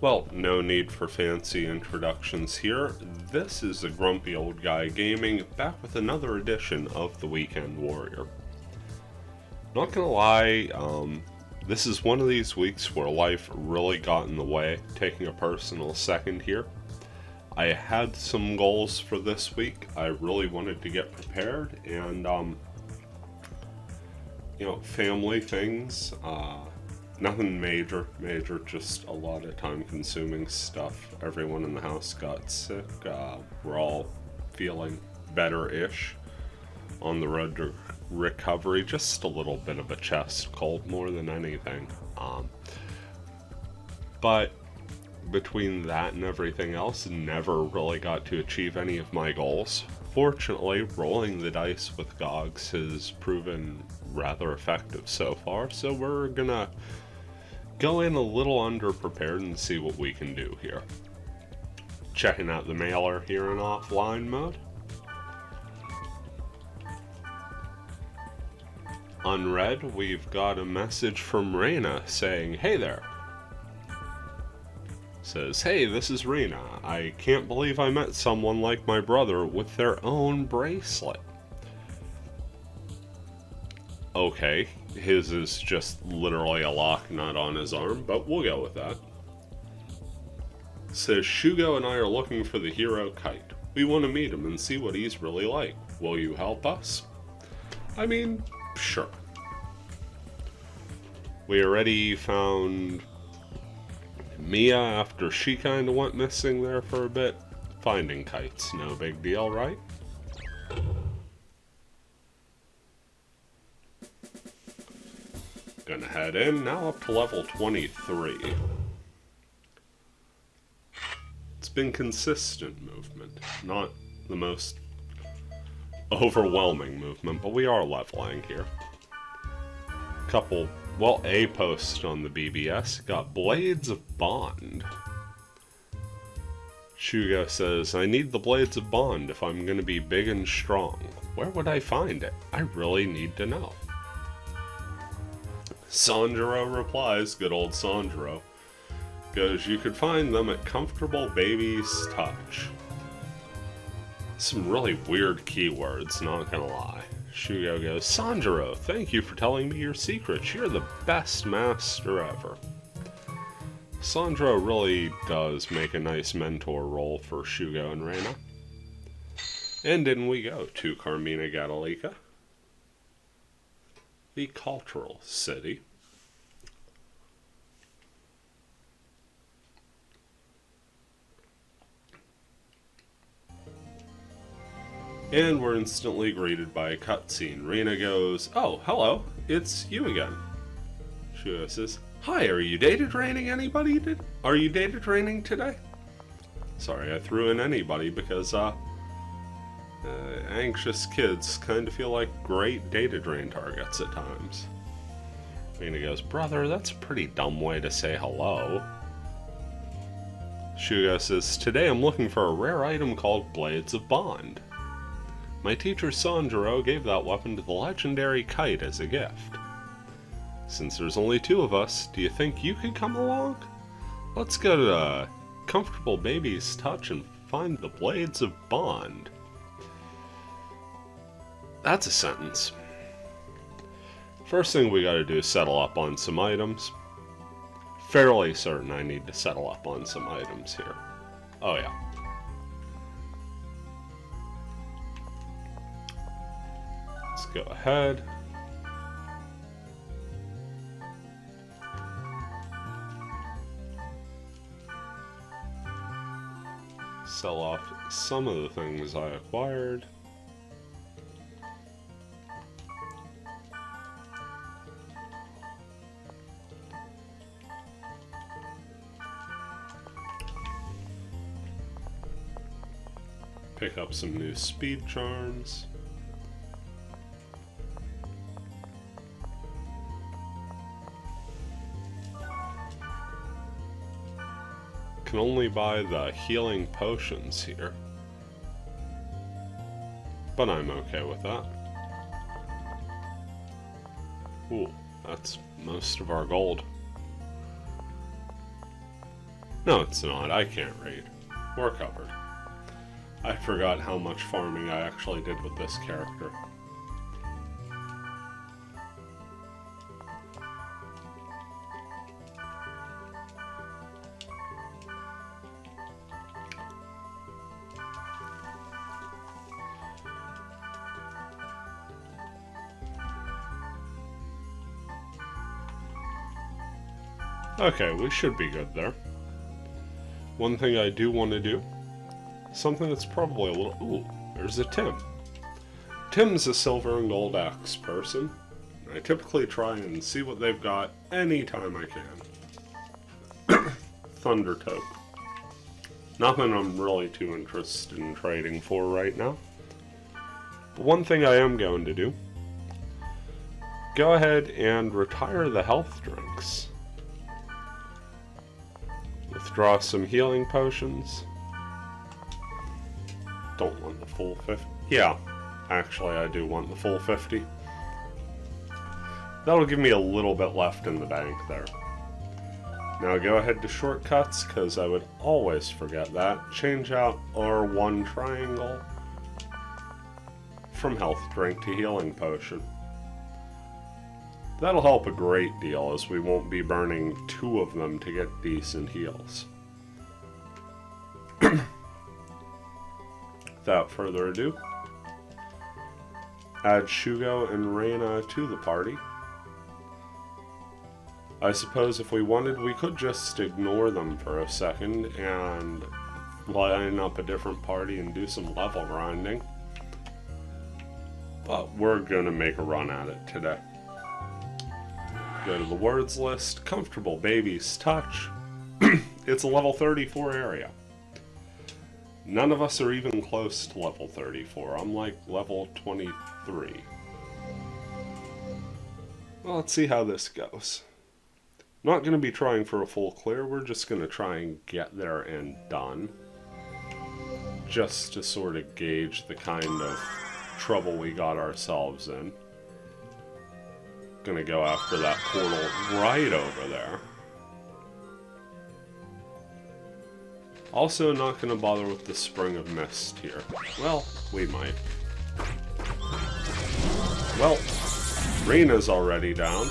Well, no need for fancy introductions here. This is the Grumpy Old Guy Gaming, back with another edition of The Weekend Warrior. Not gonna lie, this is one of these weeks where life really got in the way, taking a personal second here. I had some goals for this week. I really wanted to get prepared, and, family things, nothing major, just a lot of time-consuming stuff. Everyone in the house got sick. We're all feeling better-ish on the road to recovery. Just a little bit of a chest cold more than anything. But between that and everything else, never really got to achieve any of my goals. Fortunately, rolling the dice with Gogs has proven rather effective so far, so we're gonna go in a little underprepared and see what we can do here. Checking out the mailer here in offline mode. Unread, we've got a message from Reyna saying, "Hey there." Says, "Hey, this is Reyna. I can't believe I met someone like my brother with their own bracelet." Okay, his is just literally a lock nut on his arm, but we'll go with that. Says, "Shugo and I are looking for the hero Kite. We want to meet him and see what he's really like. Will you help us?" I mean, sure. We already found Mia after she kind of went missing there for a bit. Finding Kite's no big deal, right? Gonna head in, now up to level 23. It's been consistent movement, not the most overwhelming movement, but we are leveling here. A post on the BBS, got Blades of Bond. Shugo says, "I need the Blades of Bond if I'm gonna be big and strong. Where would I find it? I really need to know." Sanjuro replies, good old Sanjuro, goes, "You could find them at Comfortable Baby's Touch." Some really weird keywords, not gonna lie. Shugo goes, "Sanjuro, thank you for telling me your secrets. You're the best master ever." Sanjuro really does make a nice mentor role for Shugo and Reyna. And in we go to Carmina Gadalica, the cultural city. And we're instantly greeted by a cutscene. Reyna goes, "Oh, hello, it's you again." Shugo says, "Hi, are you data draining anybody? Are you data draining today?" Sorry, I threw in anybody because, anxious kids kind of feel like great data drain targets at times. Reyna goes, "Brother, that's a pretty dumb way to say hello." Shugo says, "Today I'm looking for a rare item called Blades of Bond. My teacher Sanjuro gave that weapon to the legendary Kite as a gift. Since there's only two of us, do you think you could come along? Let's go to Comfortable Baby's Touch and find the Blades of Bond." That's a sentence. First thing we gotta do is settle up on some items. Fairly certain I need to settle up on some items here. Oh yeah. Let's go ahead. Sell off some of the things I acquired. Pick up some new speed charms. Can only buy the healing potions here, but I'm okay with that. Ooh, that's most of our gold. No, it's not. I can't raid. We're covered. I forgot how much farming I actually did with this character. Okay, we should be good there. One thing I do want to do, something that's probably a little... Ooh, there's a Tim. Tim's a silver and gold axe person. I typically try and see what they've got anytime I can. Thunder Tope. Nothing I'm really too interested in trading for right now. But one thing I am going to do, go ahead and retire the health drinks. Withdraw some healing potions. Don't want the full 50. Yeah, actually I do want the full 50. That'll give me a little bit left in the bank there. Now go ahead to shortcuts, because I would always forget that. Change out R1 triangle from health drink to healing potion. That'll help a great deal, as we won't be burning 2 of them to get decent heals. Without further ado, add Shugo and Reina to the party. I suppose if we wanted, we could just ignore them for a second and line up a different party and do some level grinding. But we're gonna make a run at it today. Go to the words list, comfortable babies touch. It's a level 34 area. None of us are even close to level 34. I'm like level 23. Well, let's see how this goes. Not going to be trying for a full clear, we're just going to try and get there and done. Just to sort of gauge the kind of trouble we got ourselves in. Gonna go after that portal right over there. Also not gonna bother with the Spring of Mist here. Well, we might. Well, Reina's already down.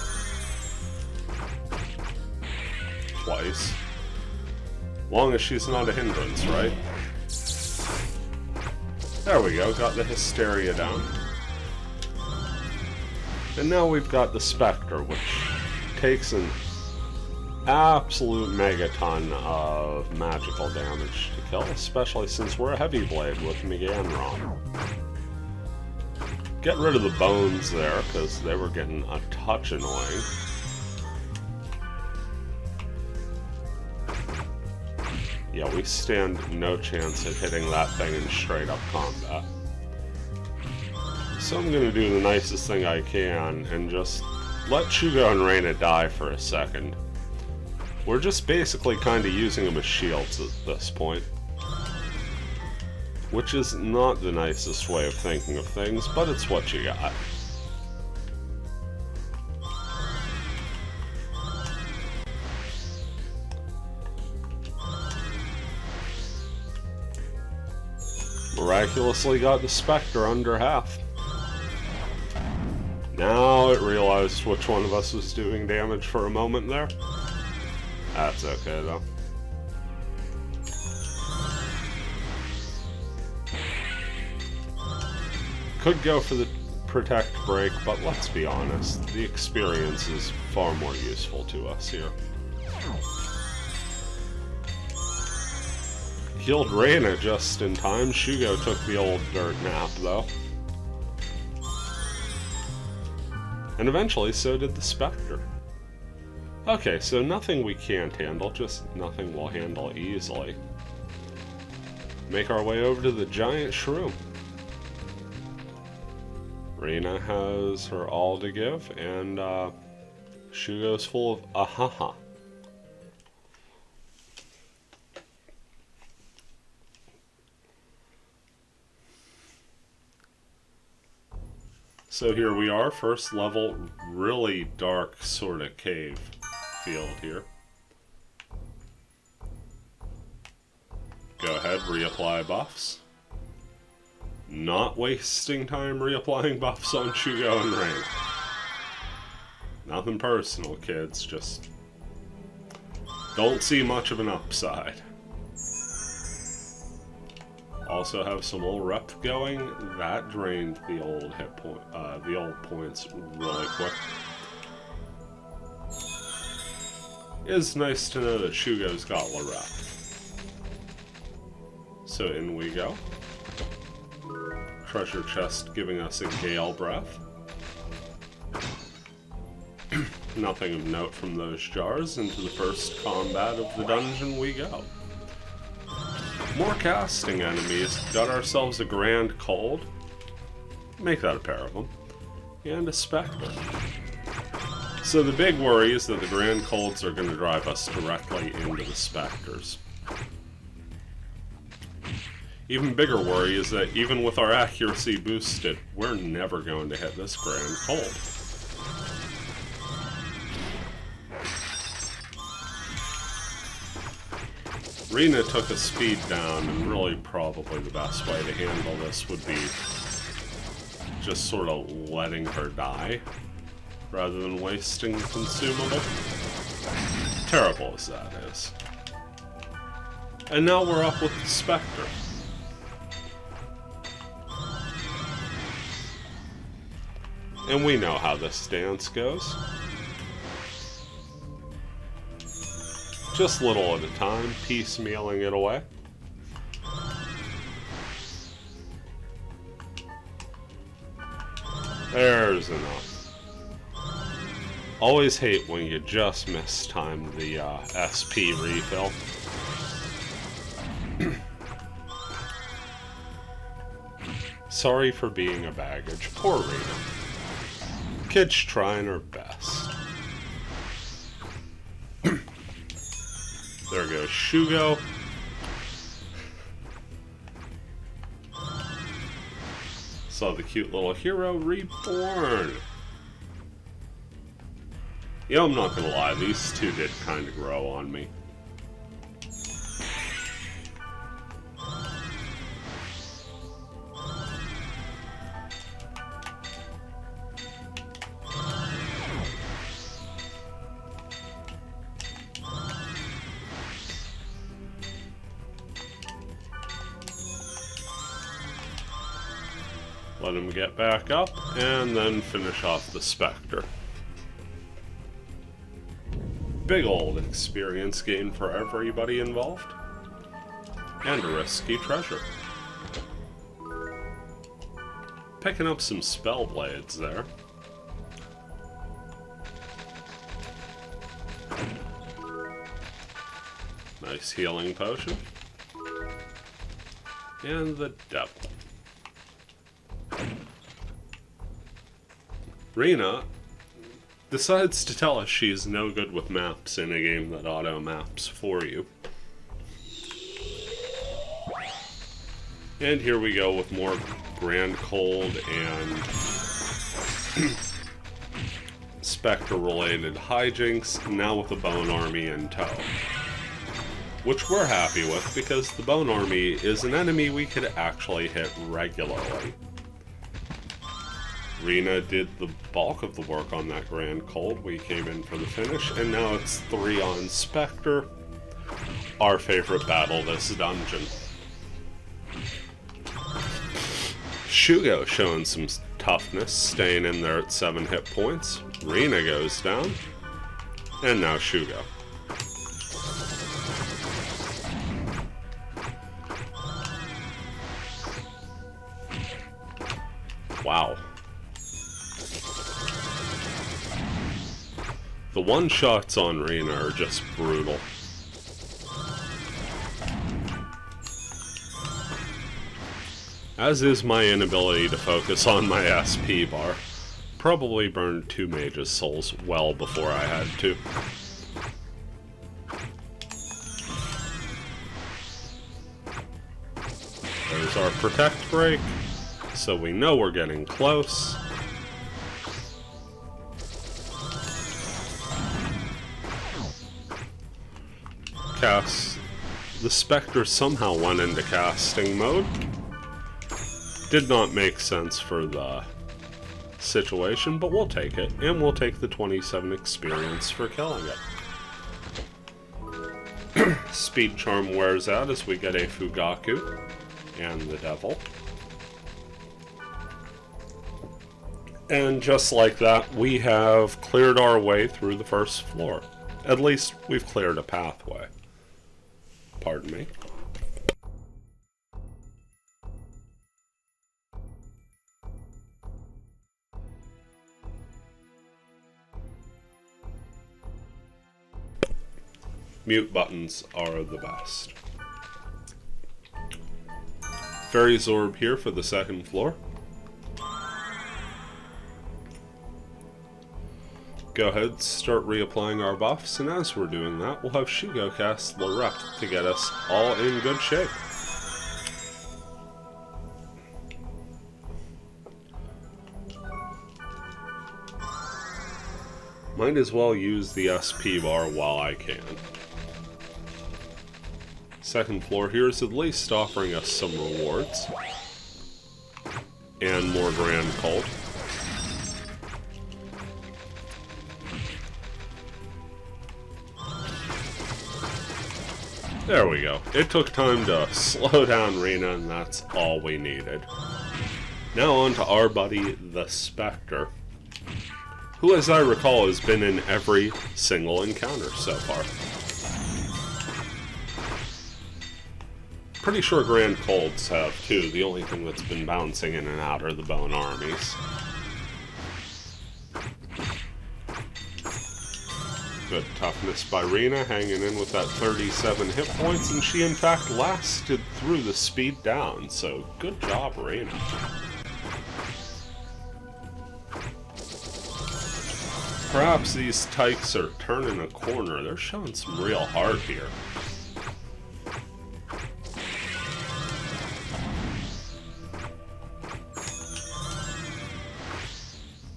Twice. Long as she's not a hindrance, right? There we go, got the Hysteria down. And now we've got the Spectre, which takes an absolute megaton of magical damage to kill, especially since we're a heavy blade with Meganron. Get rid of the bones there, because they were getting a touch annoying. Yeah, we stand no chance at hitting that thing in straight up combat. So I'm going to do the nicest thing I can and just let Shugo and Reina die for a second. We're just basically kind of using them as shields at this point. Which is not the nicest way of thinking of things, but it's what you got. Miraculously got the Spectre under half. Now it realized which one of us was doing damage for a moment there. That's okay though. Could go for the Protect Break, but let's be honest, the experience is far more useful to us here. Healed Reina just in time. Shugo took the old dirt nap though. And eventually so did the Spectre. Okay, so nothing we can't handle, just nothing we'll handle easily. Make our way over to the giant shroom. Reina has her all to give, and Shugo's full of ahaha. So here we are, first level, really dark sort of cave field here. Go ahead, reapply buffs. Not wasting time reapplying buffs on Shugo and Reina. Nothing personal, kids, just don't see much of an upside. Also have some old rep going. That drained the old hit point, the old points really quick. It's nice to know that Shugo's got Lorette. So in we go. Treasure chest giving us a Gale Breath. Nothing of note from those jars. Into the first combat of the dungeon we go. More casting enemies. Got ourselves a Grand Cold. Make that a pair of them. And a Spectre. So the big worry is that the Grand Colds are going to drive us directly into the Spectres. Even bigger worry is that even with our accuracy boosted, we're never going to hit this Grand Cold. Reina took a speed down, and really probably the best way to handle this would be just sort of letting her die, rather than wasting the consumable. Terrible as that is. And now we're up with the Spectre. And we know how this dance goes. Just little at a time, piecemealing it away. There's enough. Always hate when you just mistime the SP refill. Sorry for being a baggage. Poor Reina. Kid's trying her best. There goes Shugo. Saw the cute little hero reborn. You know, I'm not gonna lie, these two did kind of grow on me. Let him get back up, and then finish off the Spectre. Big old experience gain for everybody involved. And a risky treasure. Picking up some spell blades there. Nice healing potion. And the devil. Reina decides to tell us she's no good with maps in a game that auto maps for you. And here we go with more Grand Cold and Spectre-related hijinks, now with the Bone Army in tow. Which we're happy with, because the Bone Army is an enemy we could actually hit regularly. Reina did the bulk of the work on that Grand Cold. We came in for the finish, and now it's 3 on Spectre, our favorite battle this dungeon. Shugo showing some toughness, staying in there at 7 hit points. Reina goes down, and now Shugo. Wow. The one-shots on Reina are just brutal. As is my inability to focus on my SP bar. Probably burned 2 mages' souls well before I had to. There's our protect break, so we know we're getting close. Cast the Spectre somehow went into casting mode. Did not make sense for the situation, but we'll take it. And we'll take the 27 experience for killing it. Speed Charm wears out as we get a Fugaku and the Devil. And just like that, we have cleared our way through the first floor. At least, we've cleared a pathway. Pardon me. Mute buttons are the best. Fairy's Orb here for the second floor. Go ahead, start reapplying our buffs, and as we're doing that, we'll have Shugo cast Lorette to get us all in good shape. Might as well use the SP bar while I can. Second floor here is at least offering us some rewards. And more Grand Cult. There we go. It took time to slow down Rena, and that's all we needed. Now on to our buddy, the Spectre, who, as I recall, has been in every single encounter so far. Pretty sure Grand Colts have too. The only thing that's been bouncing in and out are the Bone Armies. Good toughness by Rena, hanging in with that 37 hit points, and she in fact lasted through the speed down, so good job, Rena. Perhaps these tykes are turning a corner. They're showing some real heart here.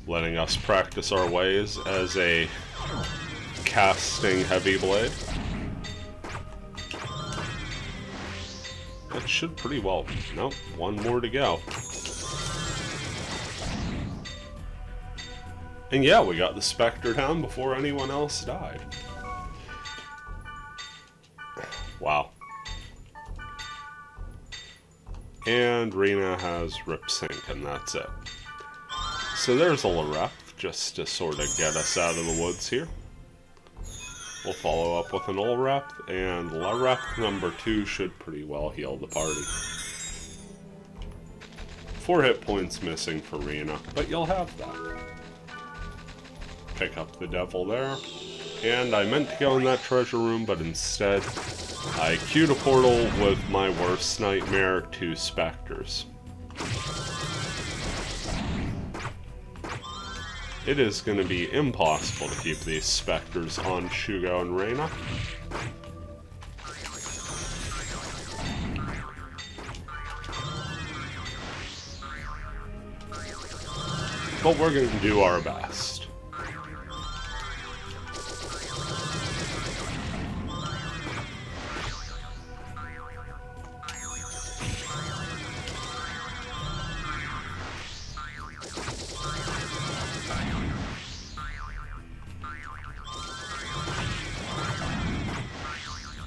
Letting us practice our ways as a casting heavy blade. That should pretty well... Nope, one more to go. And yeah, we got the Spectre down before anyone else died. Wow. And Rena has Rip Sync, and that's it. So there's a Lorette, just to sort of get us out of the woods here. We'll follow up with an Lorette, and Lorette number 2 should pretty well heal the party. 4 hit points missing for Rena, but you'll have that. Pick up the Devil there. And I meant to go in that treasure room, but instead I queued a portal with my worst nightmare, 2 Spectres. It is going to be impossible to keep these Spectres on Shugo and Rena. But we're going to do our best.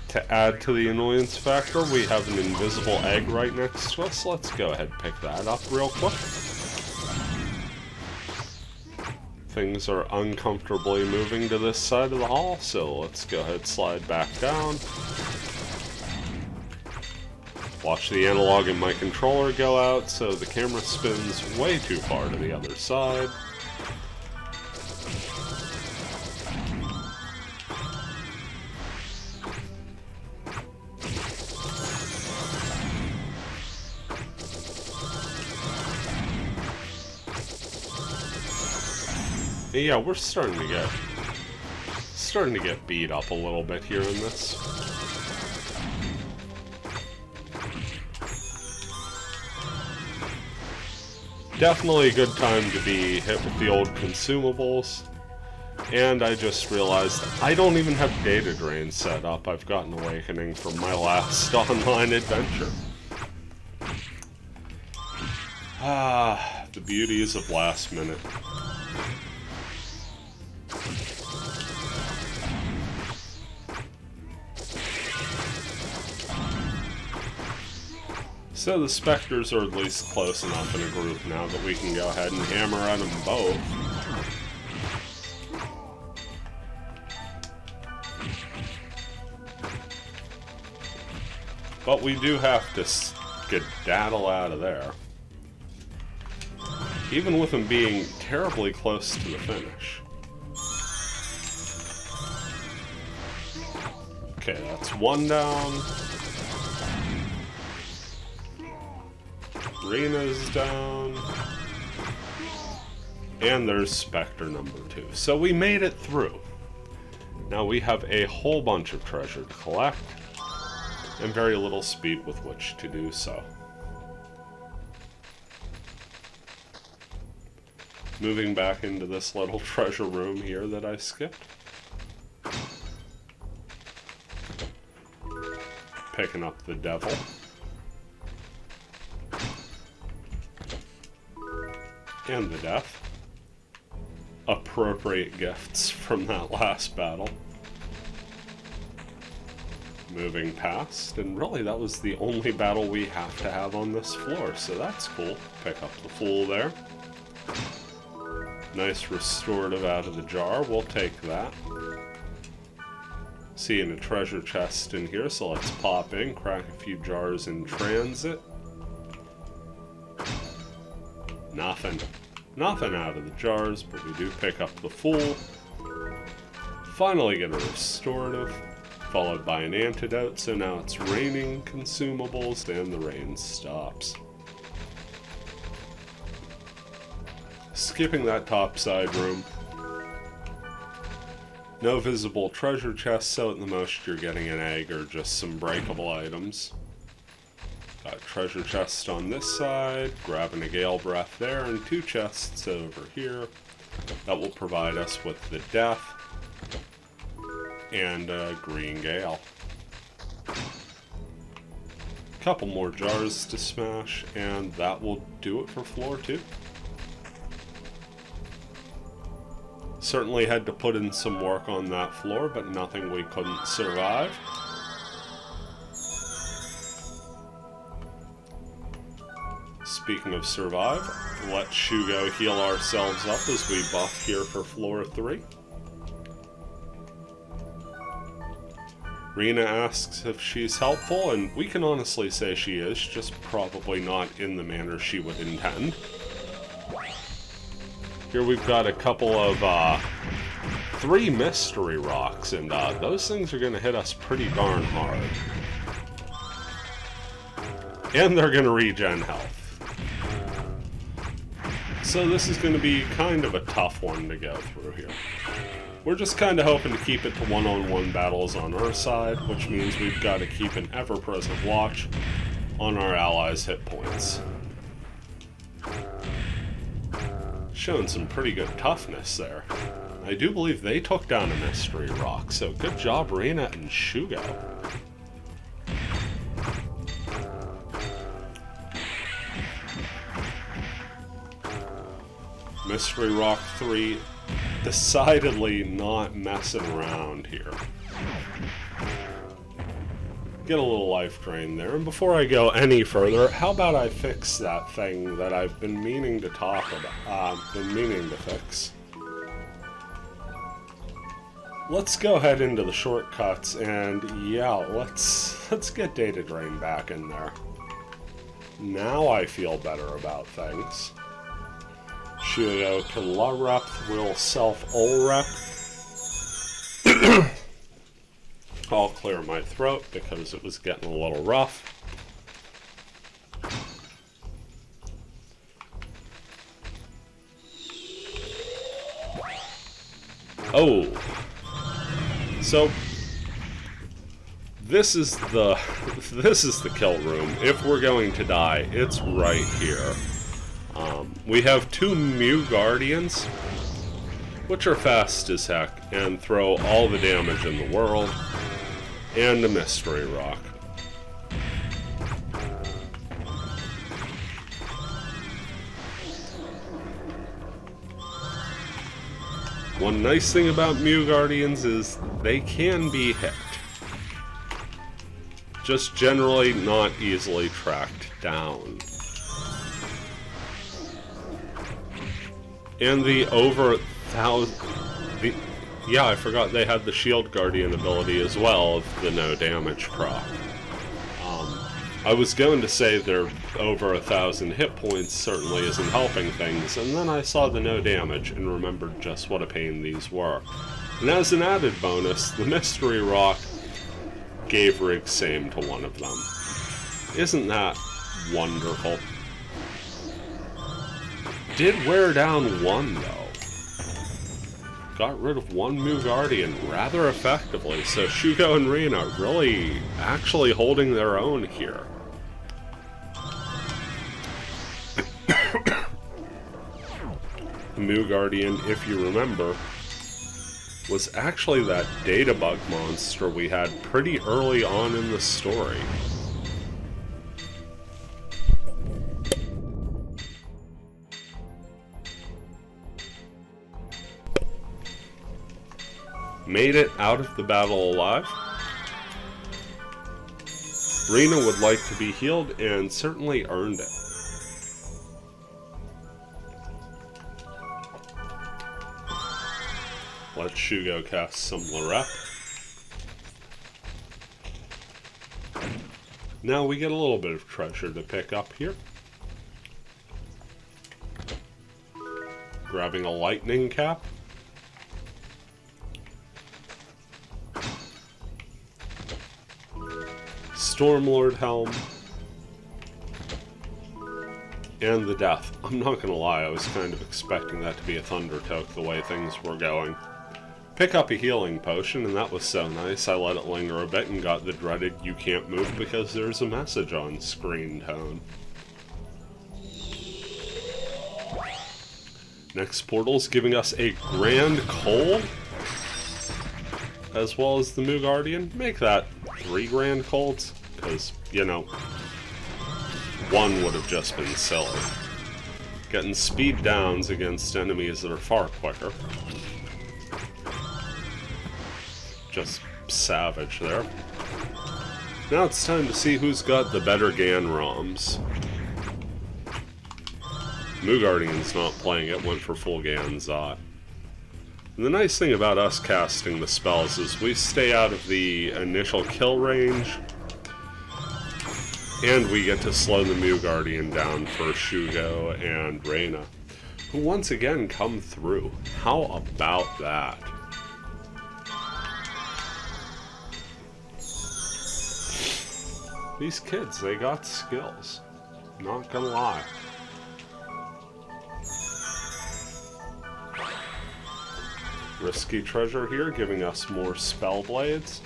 To add to the annoyance factor, we have an invisible egg right next to us. Let's go ahead and pick that up real quick. Things are uncomfortably moving to this side of the hall, so let's go ahead and slide back down. Watch the analog in my controller go out, so the camera spins way too far to the other side. Yeah, we're starting to get beat up a little bit here in this. Definitely a good time to be hit with the old consumables. And I just realized I don't even have data drain set up. I've got an awakening from my last online adventure. Ah, the beauties of last minute. So the Spectres are at least close enough in a group now that we can go ahead and hammer at them both. But we do have to skedaddle out of there. Even with them being terribly close to the finish. Okay, that's one down. Rina's down. And there's Spectre number 2. So we made it through. Now we have a whole bunch of treasure to collect. And very little speed with which to do so. Moving back into this little treasure room here that I skipped. Picking up the devil. And the death. Appropriate gifts from that last battle. Moving past, and really that was the only battle we have to have on this floor, so that's cool. Pick up the Fool there. Nice restorative out of the jar, we'll take that. Seeing a treasure chest in here, so let's pop in, crack a few jars in transit. Nothing. Nothing out of the jars, but we do pick up the Fool. Finally get a restorative, followed by an antidote, so now it's raining consumables and the rain stops. Skipping that topside room. No visible treasure chests, so at the most you're getting an egg or just some breakable items. Got treasure chest on this side, grabbing a Gale Breath there, and 2 chests over here. That will provide us with the death and a green Gale. Couple more jars to smash, and that will do it for floor 2. Certainly had to put in some work on that floor, but nothing we couldn't survive. Speaking of survive, let Shugo heal ourselves up as we buff here for floor 3. Rina asks if she's helpful, and we can honestly say she is, just probably not in the manner she would intend. Here we've got a couple of 3 mystery rocks, and those things are going to hit us pretty darn hard. And they're going to regen health. So this is going to be kind of a tough one to go through here. We're just kind of hoping to keep it to one-on-one battles on our side, which means we've got to keep an ever-present watch on our allies' hit points. Showing some pretty good toughness there. I do believe they took down a mystery rock, so good job Rina and Shugo. Mystery Rock 3, decidedly not messing around here. Get a little life drain there, and before I go any further, how about I fix that thing that I've been meaning to talk about, fix. Let's go ahead into the shortcuts, and yeah, let's get data drain back in there. Now I feel better about things. Shugo Kilarep will self-ol-rep. I'll clear my throat because it was getting a little rough. Oh. So this is the kill room. If we're going to die, it's right here. We have 2 Mew Guardians, which are fast as heck and throw all the damage in the world, and a Mystery Rock. One nice thing about Mew Guardians is they can be hit. Just generally not easily tracked down. And the over 1,000... yeah, I forgot they had the Shield Guardian ability as well of the no damage proc. I was going to say their over 1,000 hit points certainly isn't helping things, and then I saw the no damage and remembered just what a pain these were. And as an added bonus, the Mystery Rock gave Rig Same to one of them. Isn't that wonderful? Did wear down one, though. Got rid of one Mew Guardian rather effectively, so Shugo and Rena really actually holding their own here. The Mew Guardian, if you remember, was actually that data bug monster we had pretty early on in the story. Made it out of the battle alive. Rena would like to be healed and certainly earned it. Let Shugo cast some Lorep. Now we get a little bit of treasure to pick up here. Grabbing a lightning cap. Stormlord helm. And the death. I'm not gonna lie, I was kind of expecting that to be a Thundertoke the way things were going. Pick up a healing potion, and that was so nice. I let it linger a bit and got the dreaded "you can't move because there's a message on screen" tone. Next portal's giving us a Grand Cold, as well as the Mew Guardian. Make that 3 Grand Colds, because, you know, one would have just been silly. Getting speed downs against enemies that are far quicker. Just savage there. Now it's time to see who's got the better Gan ROMs. Mew Guardian's not playing it, went for full Gan Zot. And the nice thing about us casting the spells is we stay out of the initial kill range, and we get to slow the Mew Guardian down for Shugo and Rena, who once again come through. How about that? These kids, they got skills. Not gonna lie. Risky treasure here, giving us more spell blades.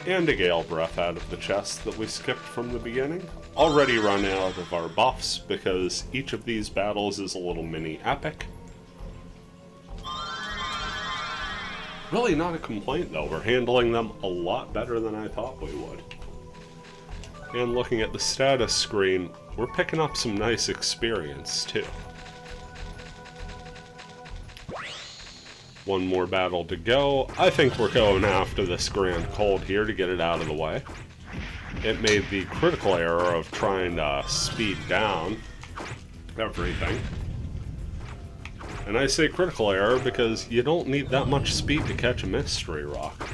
And a Gale Breath out of the chest that we skipped from the beginning. Already run out of our buffs because each of these battles is a little mini epic. Really not a complaint though, we're handling them a lot better than I thought we would. And looking at the status screen, we're picking up some nice experience too. One more battle to go. I think we're going after this Grand Cold here to get it out of the way. It made the critical error of trying to speed down everything. And I say critical error because you don't need that much speed to catch a Mystery Rock.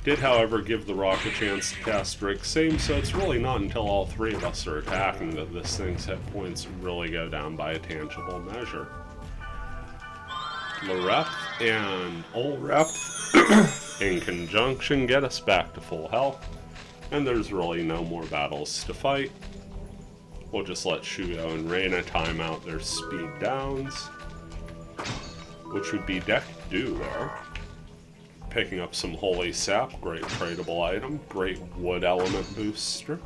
Did, however, give the Rock a chance to cast Rig Same, so it's really not until all 3 of us are attacking that this thing's hit points really go down by a tangible measure. Lorep and Olrep in conjunction get us back to full health, and there's really no more battles to fight. We'll just let Shugo and Rena time out their speed downs, which would be Deck Do there. Picking up some Holy Sap, great tradable item, great wood element booster.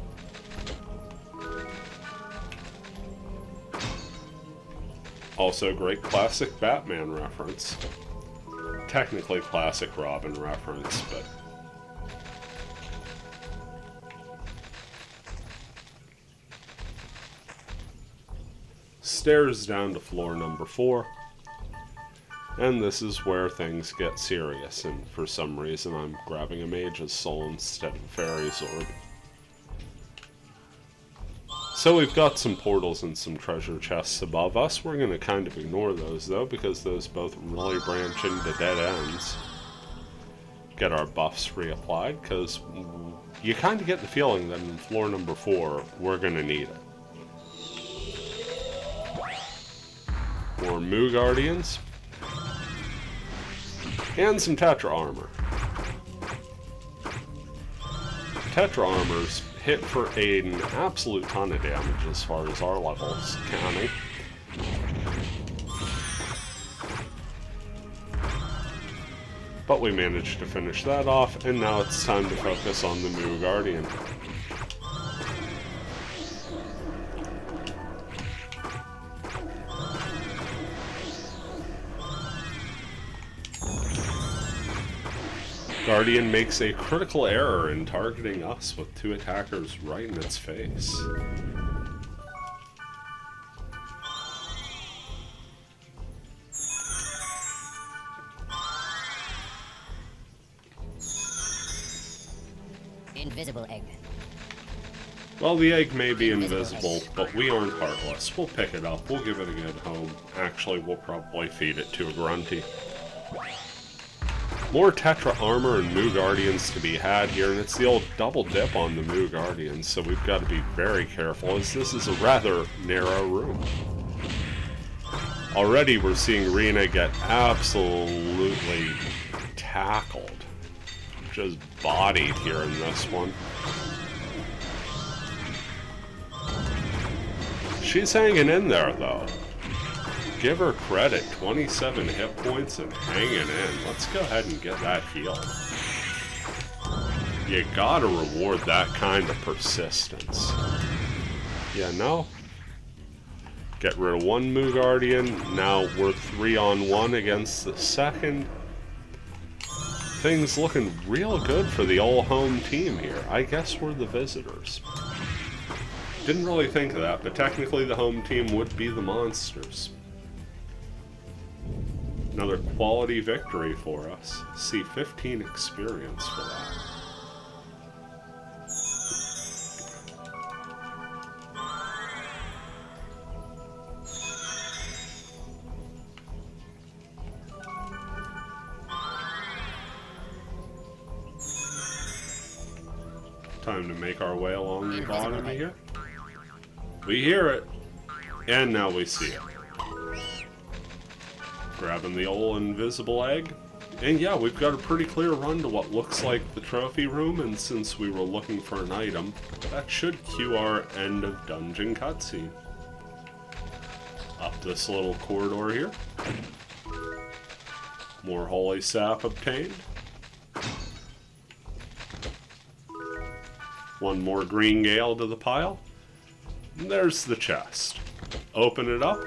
Also, great classic Batman reference. Technically classic Robin reference, but... Stairs down to floor number 4. And this is where things get serious, and for some reason I'm grabbing a Mage's Soul instead of Fairy's Orb. So we've got some portals and some treasure chests above us. We're going to kind of ignore those, though, because those both really branch into dead ends. Get our buffs reapplied, because you kind of get the feeling that in floor number 4, we're going to need it. More Moo Guardians. And some Tetra Armor. Tetra Armor's hit for an absolute ton of damage as far as our levels counting. But we managed to finish that off, and now it's time to focus on the Moo Guardian. Guardian makes a critical error in targeting us with 2 attackers right in its face. Invisible egg. Well, the egg may be invisible, but we aren't heartless. We'll pick it up, we'll give it a good home. Actually, we'll probably feed it to a Grunty. More Tetra Armor and Moo Guardians to be had here, and it's the old double dip on the Moo Guardians, so we've got to be very careful, as this is a rather narrow room. Already we're seeing Rena get absolutely tackled. Just bodied here in this one. She's hanging in there, though. Give her credit, 27 hit points and hanging in. Let's go ahead and get that healed. You gotta reward that kind of persistence. Yeah, no. Get rid of 1 Moo Guardian. Now we're 3-on-1 against the second. Things looking real good for the old home team here. I guess we're the visitors. Didn't really think of that, but technically the home team would be the monsters. Another quality victory for us. See, 15 experience for that. Time to make our way along the bottom here. We hear it, and now we see it. Grabbing the old invisible egg. And yeah, we've got a pretty clear run to what looks like the trophy room, and since we were looking for an item, that should cue our end of dungeon cutscene. Up this little corridor here. More holy sap obtained. 1 more green gale to the pile. And there's the chest. Open it up.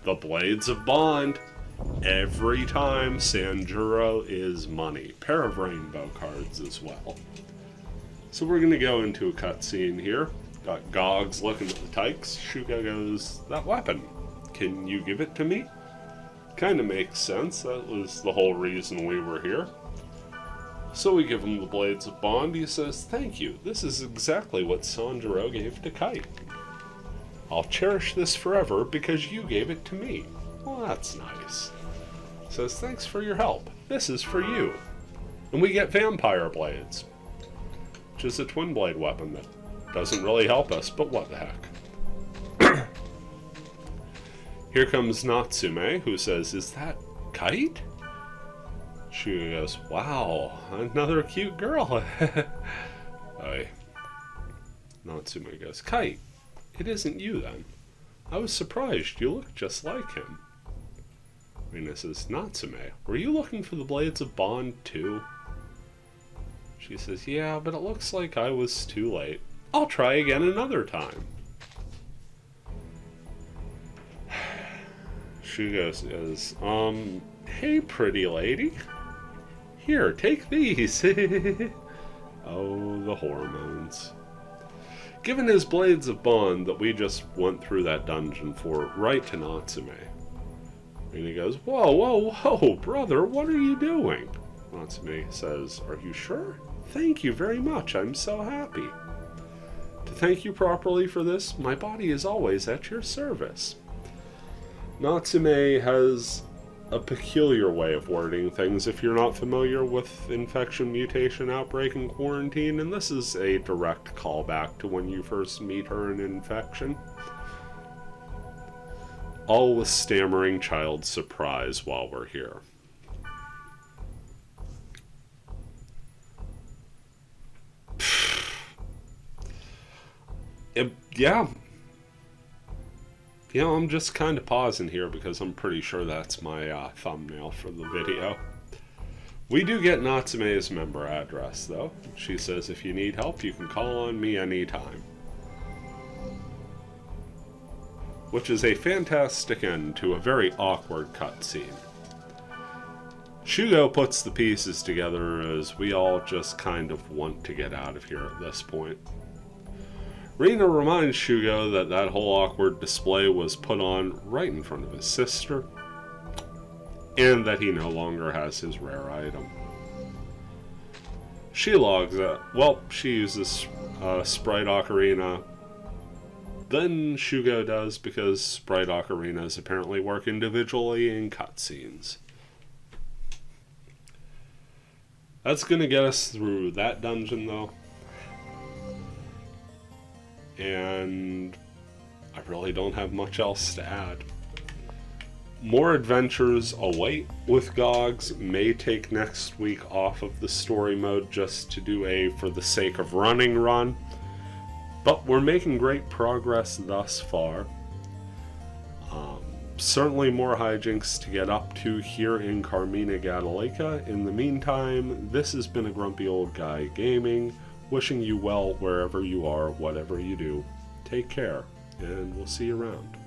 The Blades of Bond. Every time Sanjuro is money. Pair of rainbow cards as well. So we're going to go into a cutscene here. Got Gogs looking at the tykes. Shuga goes, "That weapon, can you give it to me?" Kind of makes sense. That was the whole reason we were here. So we give him the Blades of Bond. He says, "Thank you. This is exactly what Sanjuro gave to Kite. I'll cherish this forever because you gave it to me." Well, that's nice. Says, "Thanks for your help. This is for you." And we get Vampire Blades, which is a twin blade weapon that doesn't really help us, but what the heck. Here comes Natsume, who says, "Is that Kite?" She goes, "Wow, another cute girl." Natsume goes, "Kite, it isn't you then. I was surprised. You look just like him." Rena says, "Natsume, were you looking for the Blades of Bond too?" She says, "Yeah, but it looks like I was too late. I'll try again another time." Shugo says, hey, pretty lady. Here, take these. Oh, the hormones. Giving his blades of bond that we just went through that dungeon for right to Natsume. And he goes, whoa, whoa, whoa, brother, what are you doing? Natsume says, are you sure? Thank you very much, I'm so happy. To thank you properly for this, my body is always at your service. Natsume has a peculiar way of wording things if you're not familiar with infection, mutation, outbreak, and quarantine, and this is a direct callback to when you first meet her in Infection. All with stammering child surprise while we're here. Yeah. You know, I'm just kind of pausing here because I'm pretty sure that's my thumbnail for the video. We do get Natsume's member address, though. She says if you need help, you can call on me anytime. Which is a fantastic end to a very awkward cutscene. Shugo puts the pieces together as we all just kind of want to get out of here at this point. Rina reminds Shugo that that whole awkward display was put on right in front of his sister, and that he no longer has his rare item. She logs out. Well, she uses Sprite Ocarina. Then Shugo does, because Sprite Ocarinas apparently work individually in cutscenes. That's going to get us through that dungeon, though. And I really don't have much else to add. More adventures await with Gogs. May take next week off of the story mode just to do a for the sake of running run. But we're making great progress thus far. Certainly more hijinks to get up to here in Carmina Gadelica. In the meantime, this has been a Grumpy Old Guy Gaming. Wishing you well wherever you are, whatever you do. Take care, and we'll see you around.